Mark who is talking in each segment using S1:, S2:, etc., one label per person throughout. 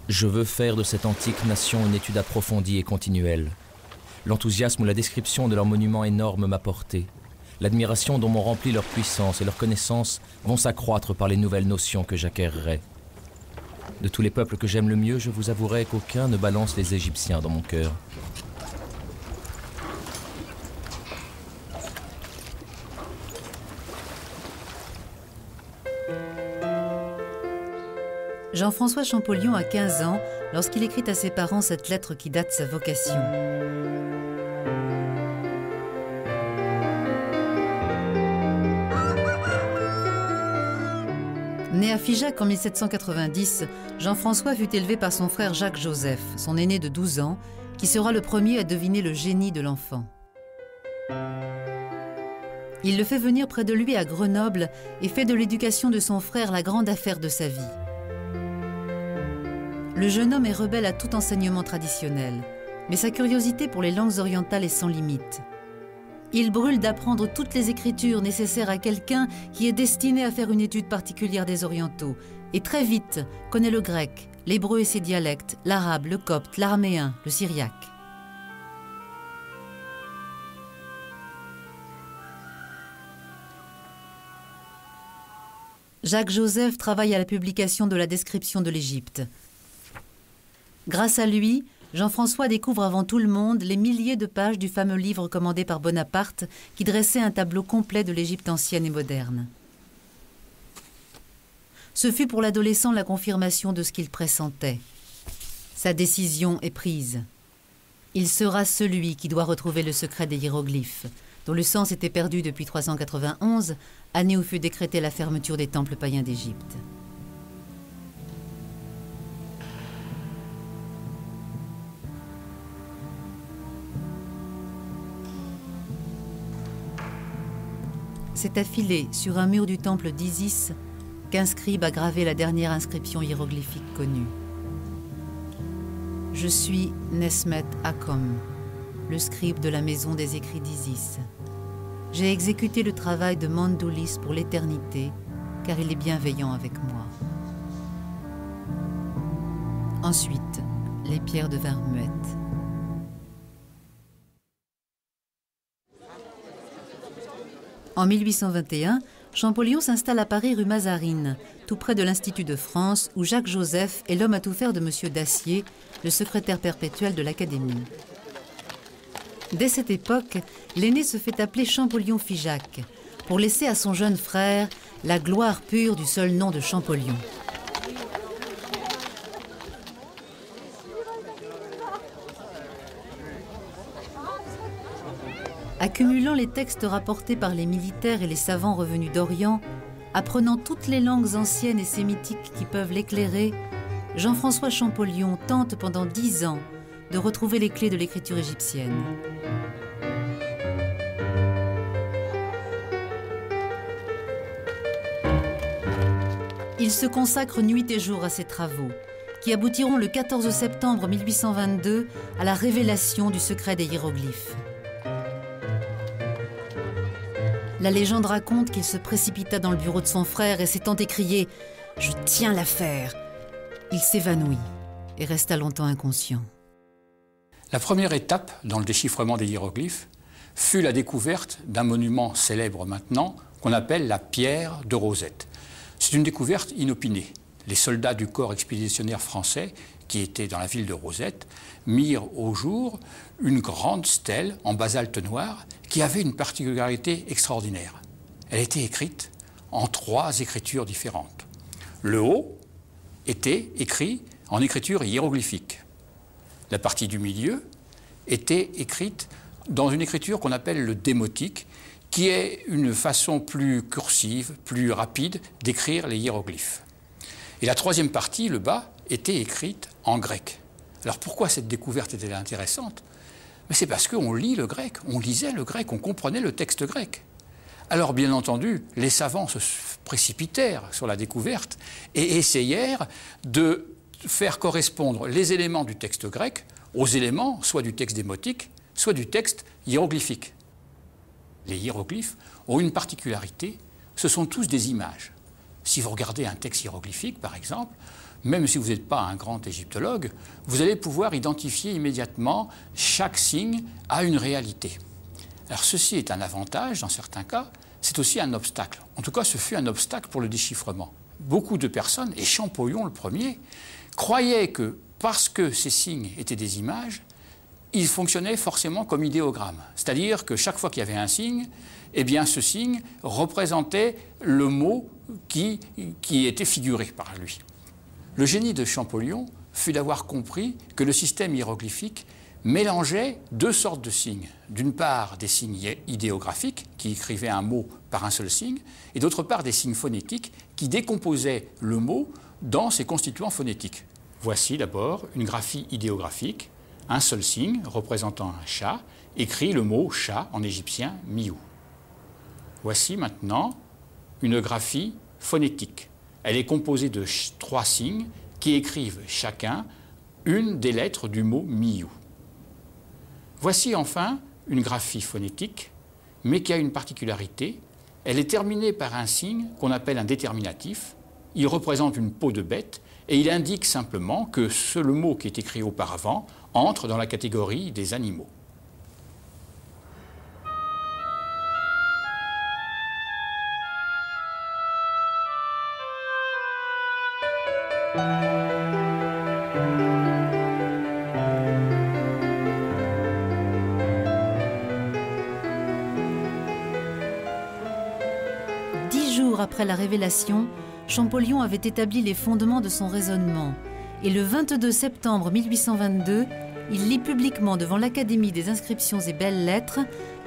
S1: Je veux faire de cette antique nation une étude approfondie et continuelle. L'enthousiasme ou la description de leurs monuments énormes m'a porté. L'admiration dont m'ont rempli leur puissance et leur connaissance vont s'accroître par les nouvelles notions que j'acquerrai. De tous les peuples que j'aime le mieux, je vous avouerai qu'aucun ne balance les Égyptiens dans mon cœur.
S2: Jean-François Champollion a 15 ans lorsqu'il écrit à ses parents cette lettre qui date sa vocation. Né à Figeac en 1790, Jean-François fut élevé par son frère Jacques-Joseph, son aîné de 12 ans, qui sera le premier à deviner le génie de l'enfant. Il le fait venir près de lui à Grenoble et fait de l'éducation de son frère la grande affaire de sa vie. Le jeune homme est rebelle à tout enseignement traditionnel, mais sa curiosité pour les langues orientales est sans limite. Il brûle d'apprendre toutes les écritures nécessaires à quelqu'un qui est destiné à faire une étude particulière des orientaux, et très vite connaît le grec, l'hébreu et ses dialectes, l'arabe, le copte, l'araméen, le syriaque. Jacques-Joseph travaille à la publication de la description de l'Égypte. Grâce à lui, Jean-François découvre avant tout le monde les milliers de pages du fameux livre commandé par Bonaparte qui dressait un tableau complet de l'Égypte ancienne et moderne. Ce fut pour l'adolescent la confirmation de ce qu'il pressentait. Sa décision est prise. Il sera celui qui doit retrouver le secret des hiéroglyphes, dont le sens était perdu depuis 391, année où fut décrétée la fermeture des temples païens d'Égypte. C'est affilé sur un mur du temple d'Isis qu'un scribe a gravé la dernière inscription hiéroglyphique connue. Je suis Nesmet Akom, le scribe de la maison des écrits d'Isis. J'ai exécuté le travail de Mandoulis pour l'éternité, car il est bienveillant avec moi. Ensuite, les pierres devinrent muettes. En 1821, Champollion s'installe à Paris rue Mazarine, tout près de l'Institut de France, où Jacques-Joseph est l'homme à tout faire de M. Dacier, le secrétaire perpétuel de l'Académie. Dès cette époque, l'aîné se fait appeler Champollion-Figeac, pour laisser à son jeune frère la gloire pure du seul nom de Champollion. Accumulant les textes rapportés par les militaires et les savants revenus d'Orient, apprenant toutes les langues anciennes et sémitiques qui peuvent l'éclairer, Jean-François Champollion tente pendant 10 ans de retrouver les clés de l'écriture égyptienne. Il se consacre nuit et jour à ses travaux, qui aboutiront le 14 septembre 1822 à la révélation du secret des hiéroglyphes. La légende raconte qu'il se précipita dans le bureau de son frère et s'étant écrié « Je tiens l'affaire !» Il s'évanouit et resta longtemps inconscient.
S3: La première étape dans le déchiffrement des hiéroglyphes fut la découverte d'un monument célèbre maintenant qu'on appelle la pierre de Rosette. C'est une découverte inopinée. Les soldats du corps expéditionnaire français qui étaient dans la ville de Rosette mirent au jour une grande stèle en basalte noir qui avait une particularité extraordinaire. Elle était écrite en 3 écritures différentes. Le haut était écrit en écriture hiéroglyphique. La partie du milieu était écrite dans une écriture qu'on appelle le démotique, qui est une façon plus cursive, plus rapide d'écrire les hiéroglyphes. Et la 3e partie, le bas, était écrite en grec. Alors pourquoi cette découverte était intéressante? Mais c'est parce qu'on lit le grec, on lisait le grec, on comprenait le texte grec. Alors bien entendu, les savants se précipitèrent sur la découverte et essayèrent de faire correspondre les éléments du texte grec aux éléments soit du texte démotique, soit du texte hiéroglyphique. Les hiéroglyphes ont une particularité, ce sont tous des images. Si vous regardez un texte hiéroglyphique, par exemple, même si vous n'êtes pas un grand égyptologue, vous allez pouvoir identifier immédiatement chaque signe à une réalité. Alors ceci est un avantage dans certains cas, c'est aussi un obstacle. En tout cas, ce fut un obstacle pour le déchiffrement. Beaucoup de personnes, et Champollion le premier, croyaient que parce que ces signes étaient des images, ils fonctionnaient forcément comme idéogrammes. C'est-à-dire que chaque fois qu'il y avait un signe, eh bien ce signe représentait le mot qui était figuré par lui. Le génie de Champollion fut d'avoir compris que le système hiéroglyphique mélangeait deux sortes de signes. D'une part, des signes idéographiques, qui écrivaient un mot par un seul signe, et d'autre part, des signes phonétiques, qui décomposaient le mot dans ses constituants phonétiques. Voici d'abord une graphie idéographique, un seul signe représentant un chat, écrit le mot chat en égyptien miou. Voici maintenant une graphie phonétique. Elle est composée de 3 signes qui écrivent chacun une des lettres du mot miou. Voici enfin une graphie phonétique, mais qui a une particularité. Elle est terminée par un signe qu'on appelle un déterminatif. Il représente une peau de bête et il indique simplement que le mot qui est écrit auparavant entre dans la catégorie des animaux.
S2: Après la révélation, Champollion avait établi les fondements de son raisonnement. Et le 22 septembre 1822, il lit publiquement devant l'Académie des inscriptions et belles-lettres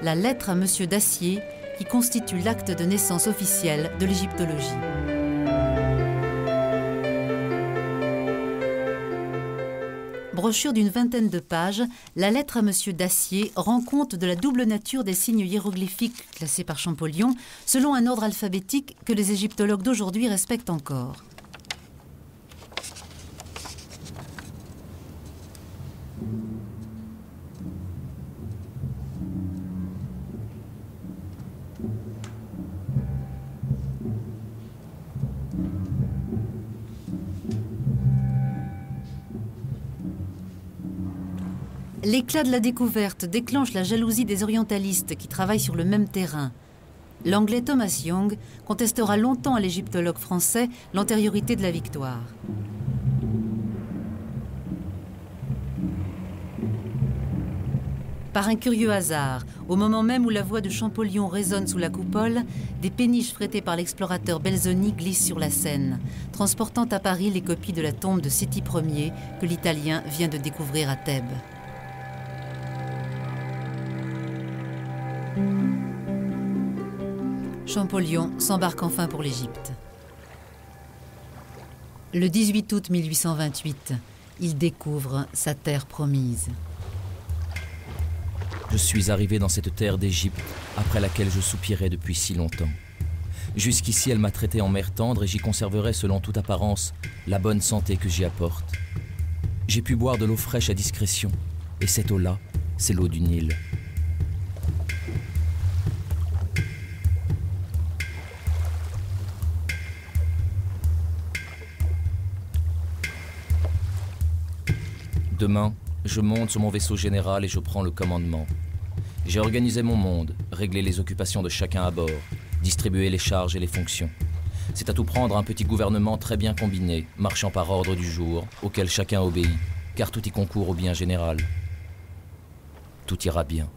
S2: la lettre à Monsieur Dacier, qui constitue l'acte de naissance officiel de l'égyptologie. Brochure d'une vingtaine de pages, la lettre à Monsieur Dacier rend compte de la double nature des signes hiéroglyphiques classés par Champollion, selon un ordre alphabétique que les égyptologues d'aujourd'hui respectent encore. L'éclat de la découverte déclenche la jalousie des orientalistes qui travaillent sur le même terrain. L'anglais Thomas Young contestera longtemps à l'égyptologue français l'antériorité de la victoire. Par un curieux hasard, au moment même où la voix de Champollion résonne sous la coupole, des péniches frétées par l'explorateur Belzoni glissent sur la Seine, transportant à Paris les copies de la tombe de Séti Ier que l'Italien vient de découvrir à Thèbes. Champollion s'embarque enfin pour l'Égypte. Le 18 août 1828, il découvre sa terre promise.
S1: Je suis arrivé dans cette terre d'Égypte après laquelle je soupirais depuis si longtemps. Jusqu'ici, elle m'a traité en mère tendre et j'y conserverai, selon toute apparence, la bonne santé que j'y apporte. J'ai pu boire de l'eau fraîche à discrétion, et cette eau-là, c'est l'eau du Nil. Demain, je monte sur mon vaisseau général et je prends le commandement. J'ai organisé mon monde, réglé les occupations de chacun à bord, distribué les charges et les fonctions. C'est à tout prendre un petit gouvernement très bien combiné, marchant par ordre du jour, auquel chacun obéit, car tout y concourt au bien général. Tout ira bien.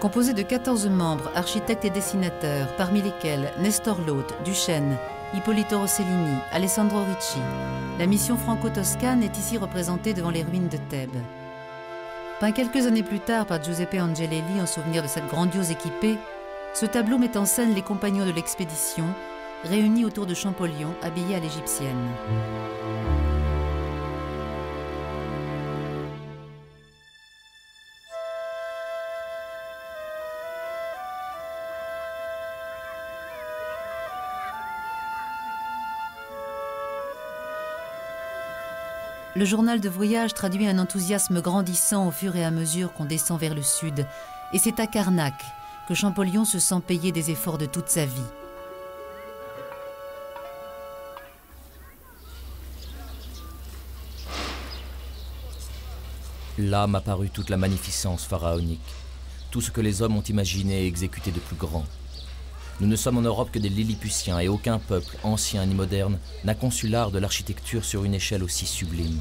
S2: Composé de 14 membres, architectes et dessinateurs, parmi lesquels Nestor Lhôte, Duchesne, Ippolito Rossellini, Alessandro Ricci. La mission franco-toscane est ici représentée devant les ruines de Thèbes. Peint quelques années plus tard par Giuseppe Angelelli en souvenir de cette grandiose équipée, ce tableau met en scène les compagnons de l'expédition, réunis autour de Champollion, habillés à l'égyptienne. Le journal de voyage traduit un enthousiasme grandissant au fur et à mesure qu'on descend vers le sud. Et c'est à Karnak que Champollion se sent payer des efforts de toute sa vie.
S1: Là m'apparut toute la magnificence pharaonique, tout ce que les hommes ont imaginé et exécuté de plus grand. Nous ne sommes en Europe que des Lilliputiens et aucun peuple, ancien ni moderne, n'a conçu l'art de l'architecture sur une échelle aussi sublime.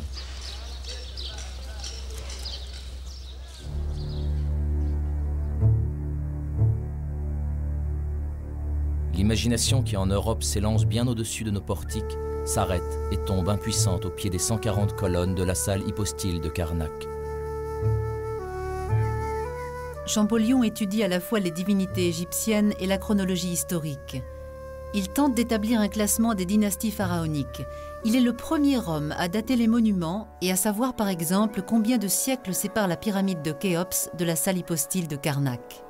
S1: L'imagination qui en Europe s'élance bien au-dessus de nos portiques s'arrête et tombe impuissante au pied des 140 colonnes de la salle hypostyle de Karnak.
S2: Champollion étudie à la fois les divinités égyptiennes et la chronologie historique. Il tente d'établir un classement des dynasties pharaoniques. Il est le premier homme à dater les monuments et à savoir par exemple combien de siècles séparent la pyramide de Khéops de la salle hypostyle de Karnak.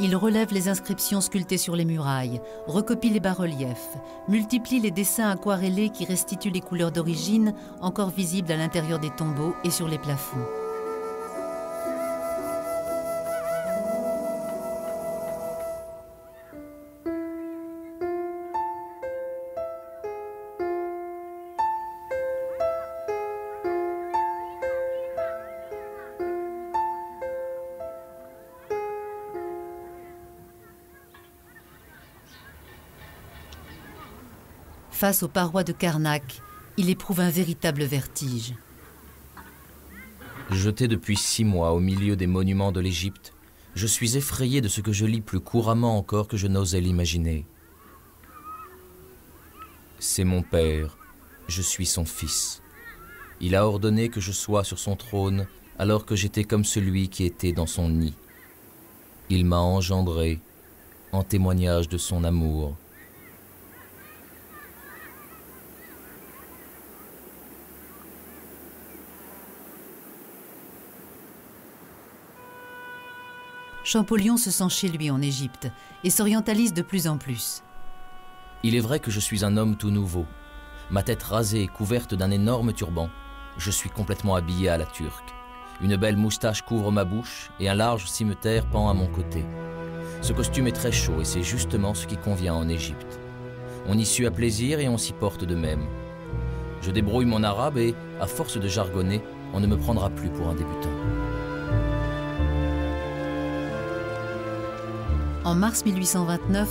S2: Il relève les inscriptions sculptées sur les murailles, recopie les bas-reliefs, multiplie les dessins aquarellés qui restituent les couleurs d'origine encore visibles à l'intérieur des tombeaux et sur les plafonds. Face aux parois de Karnak, il éprouve un véritable vertige.
S1: Jeté depuis 6 mois au milieu des monuments de l'Égypte, je suis effrayé de ce que je lis plus couramment encore que je n'osais l'imaginer. C'est mon père, je suis son fils. Il a ordonné que je sois sur son trône alors que j'étais comme celui qui était dans son nid. Il m'a engendré en témoignage de son amour.
S2: Champollion se sent chez lui en Égypte et s'orientalise de plus en plus.
S1: Il est vrai que je suis un homme tout nouveau. Ma tête rasée et couverte d'un énorme turban, je suis complètement habillé à la turque. Une belle moustache couvre ma bouche et un large cimeterre pend à mon côté. Ce costume est très chaud et c'est justement ce qui convient en Égypte. On y sue à plaisir et on s'y porte de même. Je débrouille mon arabe et, à force de jargonner, on ne me prendra plus pour un débutant.
S2: En mars 1829,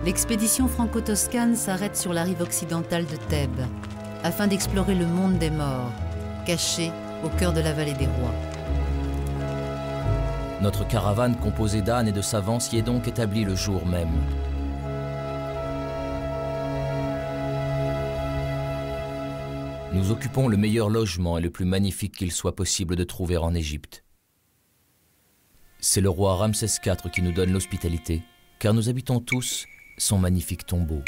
S2: l'expédition franco-toscane s'arrête sur la rive occidentale de Thèbes, afin d'explorer le monde des morts, caché au cœur de la vallée des rois.
S1: Notre caravane composée d'ânes et de savants s'y est donc établie le jour même. Nous occupons le meilleur logement et le plus magnifique qu'il soit possible de trouver en Égypte. C'est le roi Ramsès IV qui nous donne l'hospitalité, car nous habitons tous son magnifique tombeau.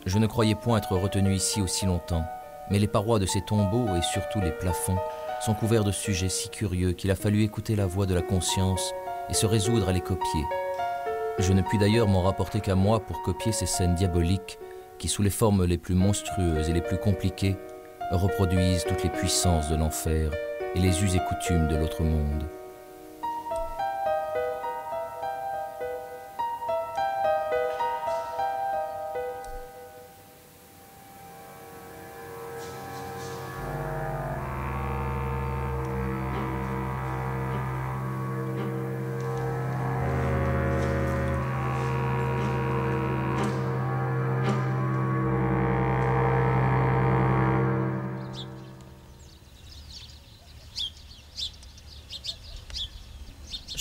S1: Je ne croyais point être retenu ici aussi longtemps, mais les parois de ces tombeaux et surtout les plafonds sont couverts de sujets si curieux qu'il a fallu écouter la voix de la conscience et se résoudre à les copier. Je ne puis d'ailleurs m'en rapporter qu'à moi pour copier ces scènes diaboliques qui, sous les formes les plus monstrueuses et les plus compliquées, reproduisent toutes les puissances de l'enfer et les us et coutumes de l'autre monde.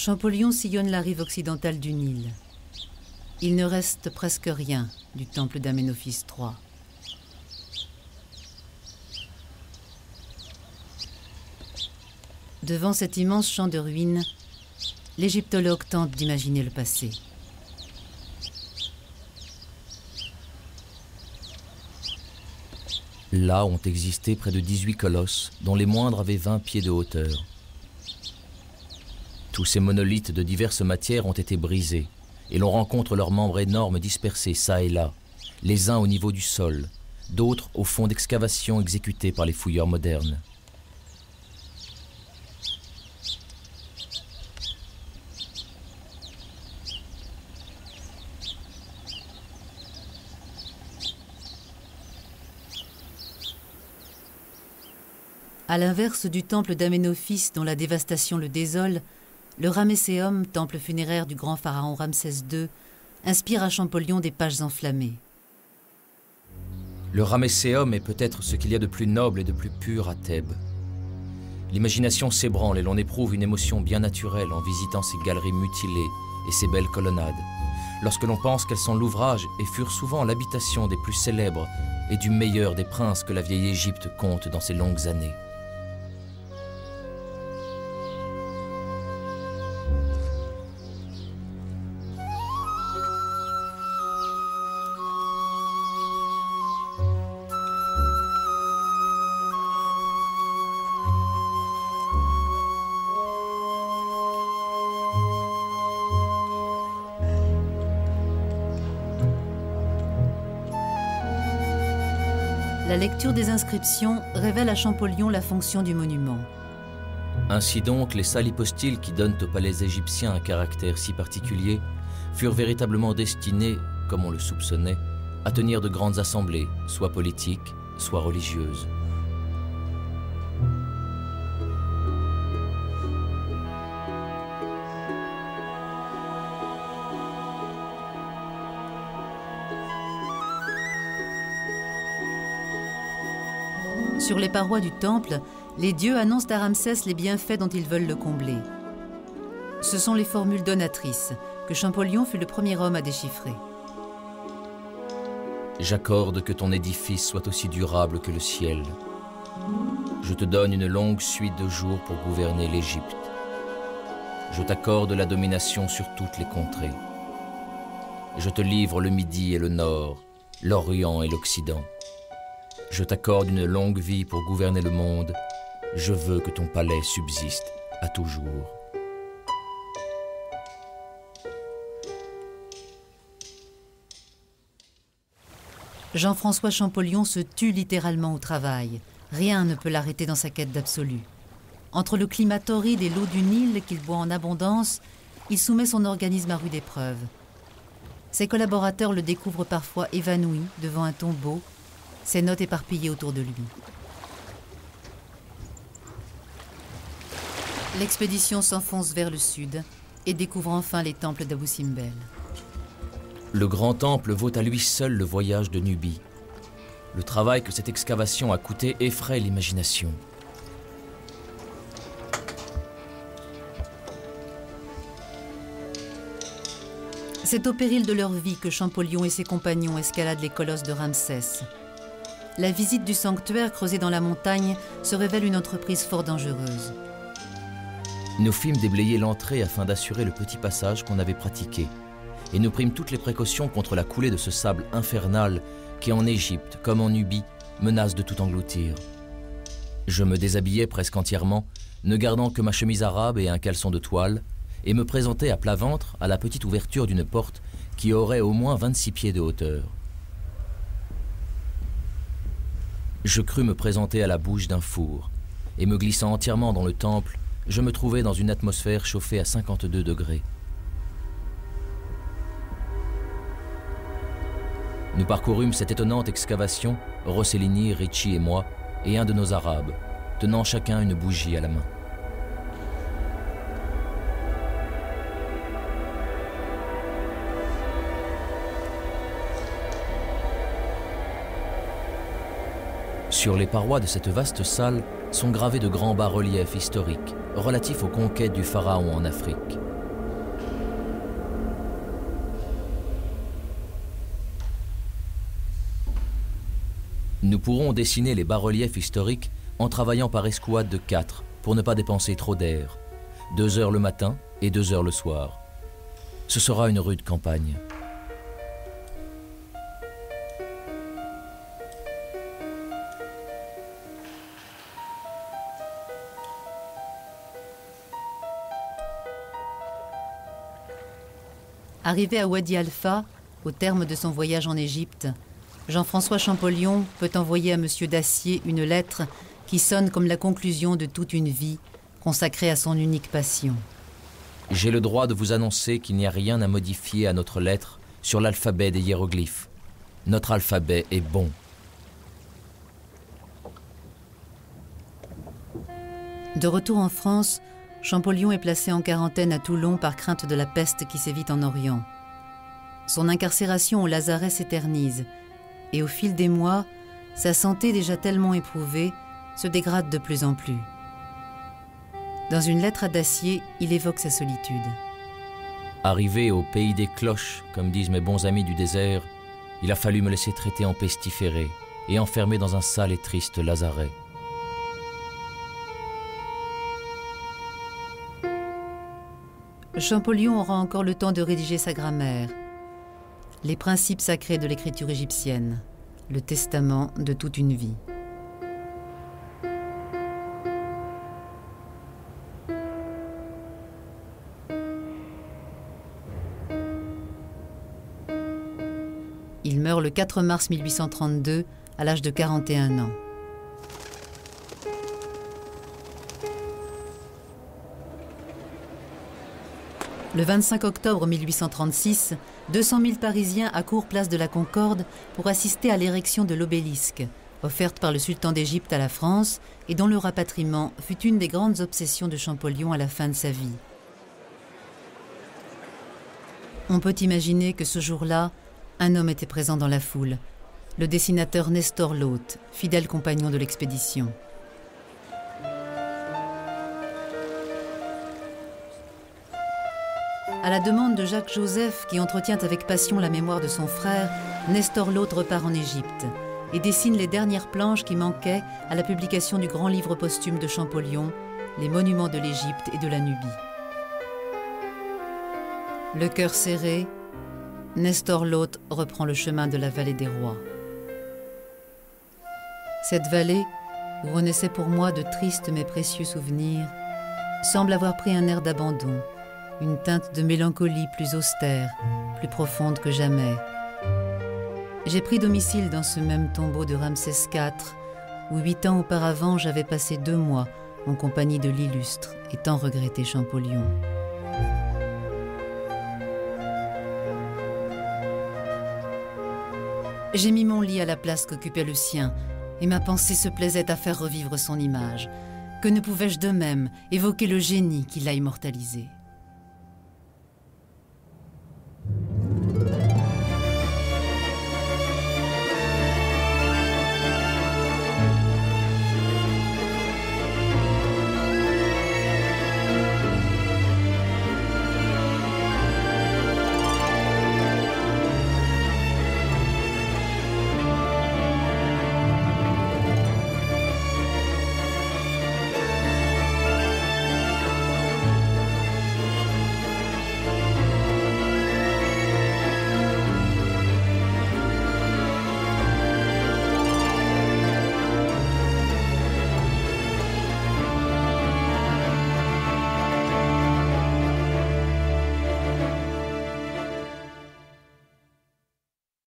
S2: Champollion sillonne la rive occidentale du Nil. Il ne reste presque rien du temple d'Amenophis III. Devant cet immense champ de ruines, l'égyptologue tente d'imaginer le passé.
S1: Là ont existé près de 18 colosses, dont les moindres avaient 20 pieds de hauteur. Tous ces monolithes de diverses matières ont été brisés, et l'on rencontre leurs membres énormes dispersés çà et là, les uns au niveau du sol, d'autres au fond d'excavations exécutées par les fouilleurs modernes.
S2: À l'inverse du temple d'Amenophis dont la dévastation le désole, le Ramesséum, temple funéraire du grand pharaon Ramsès II, inspire à Champollion des pages enflammées.
S1: Le Ramesséum est peut-être ce qu'il y a de plus noble et de plus pur à Thèbes. L'imagination s'ébranle et l'on éprouve une émotion bien naturelle en visitant ces galeries mutilées et ces belles colonnades, lorsque l'on pense qu'elles sont l'ouvrage et furent souvent l'habitation des plus célèbres et du meilleur des princes que la vieille Égypte compte dans ses longues années.
S2: La lecture des inscriptions révèle à Champollion la fonction du monument.
S1: Ainsi donc, les salles hypostyles qui donnent au palais égyptien un caractère si particulier furent véritablement destinées, comme on le soupçonnait, à tenir de grandes assemblées, soit politiques, soit religieuses.
S2: Sur les parois du temple, les dieux annoncent à Ramsès les bienfaits dont ils veulent le combler. Ce sont les formules donatrices que Champollion fut le premier homme à déchiffrer.
S1: J'accorde que ton édifice soit aussi durable que le ciel. Je te donne une longue suite de jours pour gouverner l'Égypte. Je t'accorde la domination sur toutes les contrées. Je te livre le Midi et le Nord, l'Orient et l'Occident. Je t'accorde une longue vie pour gouverner le monde. Je veux que ton palais subsiste à toujours.
S2: Jean-François Champollion se tue littéralement au travail. Rien ne peut l'arrêter dans sa quête d'absolu. Entre le climat torride et l'eau du Nil qu'il boit en abondance, il soumet son organisme à rude épreuve. Ses collaborateurs le découvrent parfois évanoui devant un tombeau, ses notes éparpillées autour de lui. L'expédition s'enfonce vers le sud et découvre enfin les temples d'Abou Simbel.
S1: Le grand temple vaut à lui seul le voyage de Nubie. Le travail que cette excavation a coûté effraie l'imagination.
S2: C'est au péril de leur vie que Champollion et ses compagnons escaladent les colosses de Ramsès. La visite du sanctuaire creusé dans la montagne se révèle une entreprise fort dangereuse.
S1: Nous fîmes déblayer l'entrée afin d'assurer le petit passage qu'on avait pratiqué. Et nous prîmes toutes les précautions contre la coulée de ce sable infernal qui, en Égypte comme en Nubie, menace de tout engloutir. Je me déshabillai presque entièrement, ne gardant que ma chemise arabe et un caleçon de toile, et me présentai à plat ventre à la petite ouverture d'une porte qui aurait au moins 26 pieds de hauteur. Je crus me présenter à la bouche d'un four, et me glissant entièrement dans le temple, je me trouvai dans une atmosphère chauffée à 52 degrés. Nous parcourûmes cette étonnante excavation, Rossellini, Ricci et moi, et un de nos Arabes, tenant chacun une bougie à la main. Sur les parois de cette vaste salle sont gravés de grands bas-reliefs historiques relatifs aux conquêtes du pharaon en Afrique. Nous pourrons dessiner les bas-reliefs historiques en travaillant par escouade de 4 pour ne pas dépenser trop d'air. 2 heures le matin et 2 heures le soir. Ce sera une rude campagne.
S2: Arrivé à Wadi Alpha, au terme de son voyage en Égypte, Jean-François Champollion peut envoyer à M. Dacier une lettre qui sonne comme la conclusion de toute une vie consacrée à son unique passion.
S1: J'ai le droit de vous annoncer qu'il n'y a rien à modifier à notre lettre sur l'alphabet des hiéroglyphes. Notre alphabet est bon.
S2: De retour en France, Champollion est placé en quarantaine à Toulon par crainte de la peste qui sévit en Orient. Son incarcération au lazaret s'éternise et au fil des mois, sa santé déjà tellement éprouvée se dégrade de plus en plus. Dans une lettre à Dacier, il évoque sa solitude.
S1: Arrivé au pays des cloches, comme disent mes bons amis du désert, il a fallu me laisser traiter en pestiféré et enfermé dans un sale et triste lazaret.
S2: Champollion aura encore le temps de rédiger sa grammaire, les principes sacrés de l'écriture égyptienne, le testament de toute une vie. Il meurt le 4 mars 1832 à l'âge de 41 ans. Le 25 octobre 1836, 200 000 Parisiens accourent place de la Concorde pour assister à l'érection de l'obélisque, offerte par le sultan d'Égypte à la France et dont le rapatriement fut une des grandes obsessions de Champollion à la fin de sa vie. On peut imaginer que ce jour-là, un homme était présent dans la foule, le dessinateur Nestor Lhôte, fidèle compagnon de l'expédition. À la demande de Jacques Joseph, qui entretient avec passion la mémoire de son frère, Nestor Lhôte repart en Égypte et dessine les dernières planches qui manquaient à la publication du grand livre posthume de Champollion, Les monuments de l'Égypte et de la Nubie. Le cœur serré, Nestor Lhôte reprend le chemin de la vallée des rois. Cette vallée, où renaissaient pour moi de tristes mais précieux souvenirs, semble avoir pris un air d'abandon, une teinte de mélancolie plus austère, plus profonde que jamais. J'ai pris domicile dans ce même tombeau de Ramsès IV, où 8 ans auparavant j'avais passé 2 mois en compagnie de l'illustre et tant regretté Champollion. J'ai mis mon lit à la place qu'occupait le sien, et ma pensée se plaisait à faire revivre son image. Que ne pouvais-je de même évoquer le génie qui l'a immortalisé ?